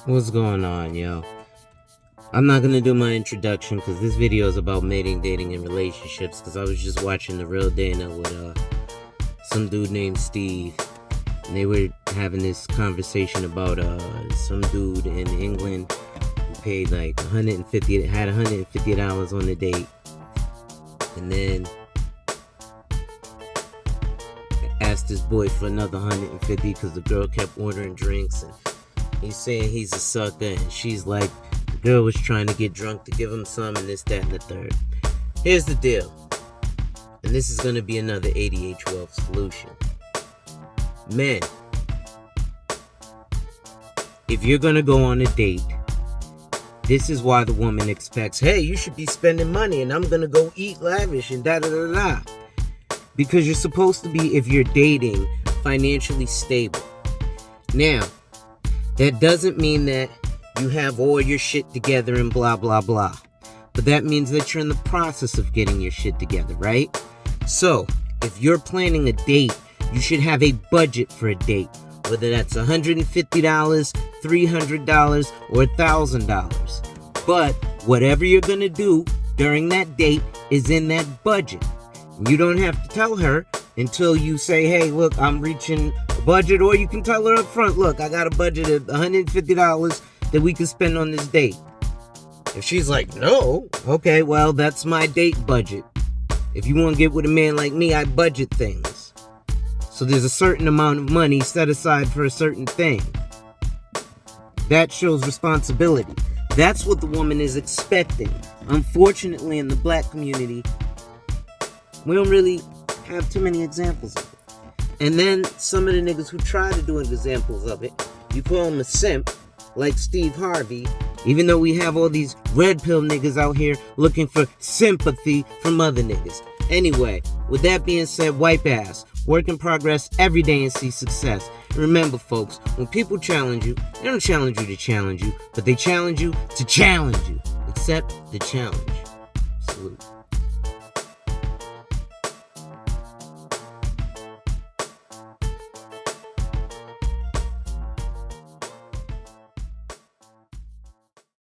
What's going on, yo? I'm not gonna do my introduction because this video is about mating, dating, and relationships. Because I was just watching The Real Dana with some dude named Steve, and they were having this conversation about some dude in England who paid like had $150 on the date, and then asked his boy for another $150 because the girl kept ordering drinks, and he's saying he's a sucker, and she's like, the girl was trying to get drunk to give him some, and this, that, and the third. Here's the deal, and this is going to be another ADH12 solution. Men, if you're going to go on a date, this is why the woman expects, hey, you should be spending money, and I'm going to go eat lavish, and da-da-da-da. Because you're supposed to be, if you're dating, financially stable. Now, that doesn't mean that you have all your shit together and blah, blah, blah. But that means that you're in the process of getting your shit together, right? So, if you're planning a date, you should have a budget for a date. Whether that's $150, $300, or $1,000. But whatever you're going to do during that date is in that budget. You don't have to tell her until you say, hey, look, I'm reaching a budget. Or you can tell her up front, look, I got a budget of $150 that we can spend on this date. If she's like, no, okay, well, that's my date budget. If you want to get with a man like me, I budget things. So there's a certain amount of money set aside for a certain thing. That shows responsibility. That's what the woman is expecting. Unfortunately, in the black community, we don't really have too many examples of it. And then some of the niggas who try to do examples of it, you call them a simp, like Steve Harvey, even though we have all these red pill niggas out here looking for sympathy from other niggas. Anyway, with that being said, wipe ass. Work in progress every day and see success. And remember, folks, when people challenge you, they don't challenge you, but they challenge you to challenge you. Accept the challenge. Salute.